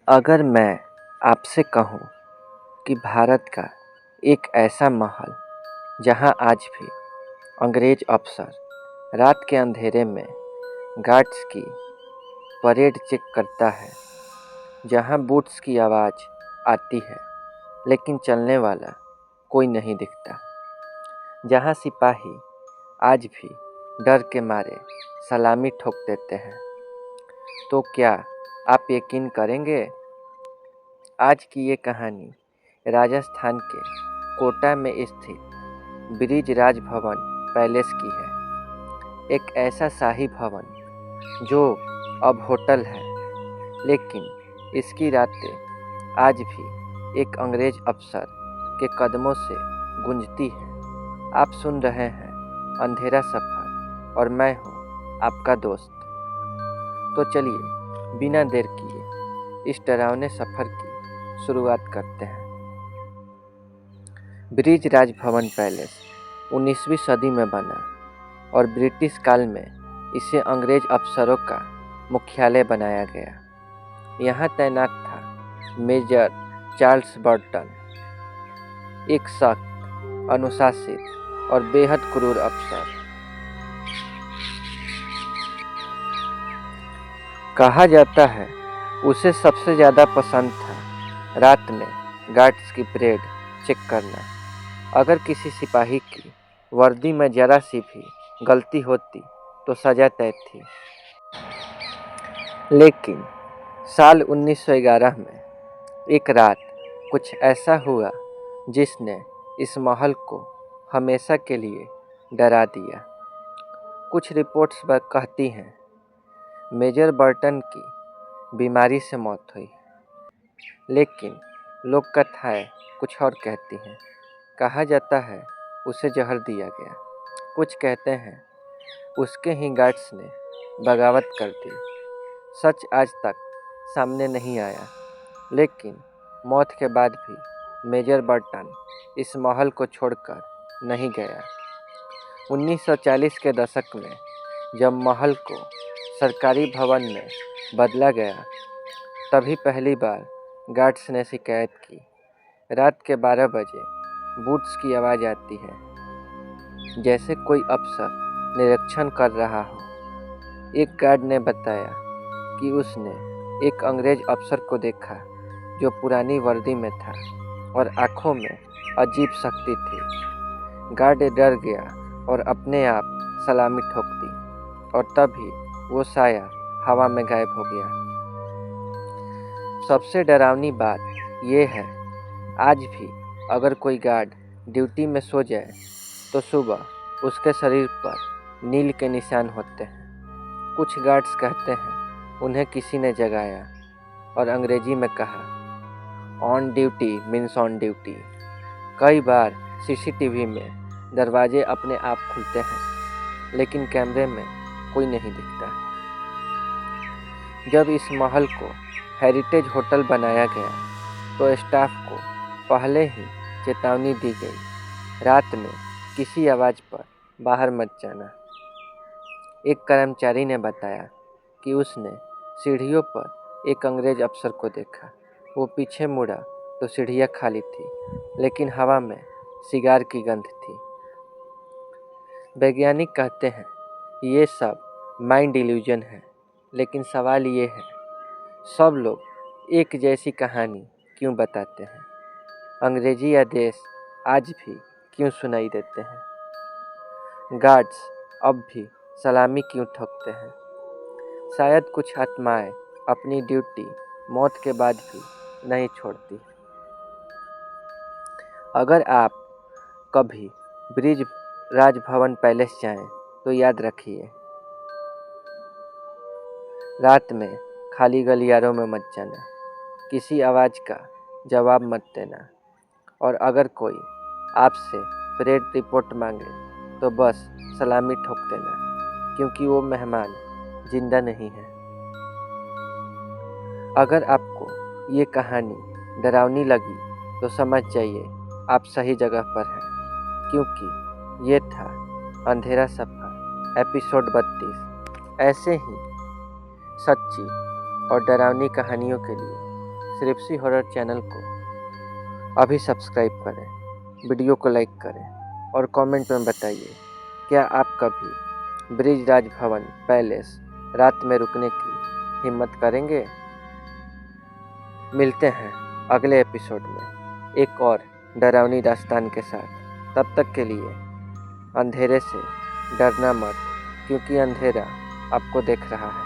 अगर मैं आपसे कहूँ कि भारत का एक ऐसा महल जहाँ आज भी अंग्रेज अफसर रात के अंधेरे में गार्ड्स की परेड चेक करता है, जहाँ बूट्स की आवाज़ आती है लेकिन चलने वाला कोई नहीं दिखता, जहाँ सिपाही आज भी डर के मारे सलामी ठोक देते हैं, तो क्या आप यकीन करेंगे? आज की ये कहानी राजस्थान के कोटा में स्थित ब्रिज राज भवन पैलेस की है। एक ऐसा शाही भवन जो अब होटल है, लेकिन इसकी रातें आज भी एक अंग्रेज अफसर के कदमों से गूंजती हैं। आप सुन रहे हैं अंधेरा सफ़र और मैं हूँ आपका दोस्त। तो चलिए बिना देर किए इस डरावने सफ़र की शुरुआत करते हैं। ब्रिज राज भवन पैलेस 19वीं सदी में बना और ब्रिटिश काल में इसे अंग्रेज अफसरों का मुख्यालय बनाया गया। यहाँ तैनात था मेजर चार्ल्स बर्टन, एक सख्त, अनुशासित और बेहद क्रूर अफसर। कहा जाता है उसे सबसे ज़्यादा पसंद था रात में गार्ड्स की परेड चेक करना। अगर किसी सिपाही की वर्दी में जरा सी भी गलती होती तो सजा तय थी। लेकिन साल 1911 में एक रात कुछ ऐसा हुआ जिसने इस महल को हमेशा के लिए डरा दिया। कुछ रिपोर्ट्स कहती हैं मेजर बर्टन की बीमारी से मौत हुई, लेकिन लोक कथाएं कुछ और कहती हैं। कहा जाता है उसे जहर दिया गया। कुछ कहते हैं उसके ही गार्ड्स ने बगावत कर दी। सच आज तक सामने नहीं आया, लेकिन मौत के बाद भी मेजर बर्टन इस महल को छोड़कर नहीं गया। 1940 के दशक में जब महल को सरकारी भवन में बदला गया, तभी पहली बार गार्ड्स ने शिकायत की। रात के 12 बजे बूट्स की आवाज़ आती है, जैसे कोई अफसर निरीक्षण कर रहा हो। एक गार्ड ने बताया कि उसने एक अंग्रेज अफसर को देखा जो पुरानी वर्दी में था और आंखों में अजीब शक्ति थी। गार्ड डर गया और अपने आप सलामी ठोक दी और तभी वो साया हवा में गायब हो गया। सबसे डरावनी बात यह है, आज भी अगर कोई गार्ड ड्यूटी में सो जाए तो सुबह उसके शरीर पर नील के निशान होते हैं। कुछ गार्ड्स कहते हैं उन्हें किसी ने जगाया और अंग्रेजी में कहा, on duty means on duty. कई बार सीसीटीवी में दरवाजे अपने आप खुलते हैं, लेकिन कैमरे में कोई नहीं दिखता। जब इस महल को हेरिटेज होटल बनाया गया तो स्टाफ को पहले ही चेतावनी दी गई, रात में किसी आवाज़ पर बाहर मत जाना। एक कर्मचारी ने बताया कि उसने सीढ़ियों पर एक अंग्रेज अफसर को देखा। वो पीछे मुड़ा तो सीढ़ियाँ खाली थी, लेकिन हवा में सिगार की गंध थी। वैज्ञानिक कहते हैं ये सब माइंड इल्यूजन है, लेकिन सवाल ये है, सब लोग एक जैसी कहानी क्यों बताते हैं? अंग्रेजी आदेश आज भी क्यों सुनाई देते हैं? गार्ड्स अब भी सलामी क्यों ठोकते हैं? शायद कुछ आत्माएं अपनी ड्यूटी मौत के बाद भी नहीं छोड़ती। अगर आप कभी ब्रिज राज भवन पैलेस जाएं तो याद रखिए, रात में खाली गलियारों में मत जाना, किसी आवाज़ का जवाब मत देना, और अगर कोई आपसे परेड रिपोर्ट मांगे तो बस सलामी ठोक देना, क्योंकि वो मेहमान जिंदा नहीं है। अगर आपको ये कहानी डरावनी लगी तो समझ जाइए आप सही जगह पर हैं, क्योंकि ये था अंधेरा सफ़र एपिसोड 32। ऐसे ही सच्ची और डरावनी कहानियों के लिए श्रिप्सी हॉरर चैनल को अभी सब्सक्राइब करें, वीडियो को लाइक करें और कमेंट में बताइए क्या आप कभी ब्रिजराज भवन पैलेस रात में रुकने की हिम्मत करेंगे। मिलते हैं अगले एपिसोड में एक और डरावनी दास्तान के साथ। तब तक के लिए अंधेरे से डरना मत, क्योंकि अंधेरा आपको देख रहा है।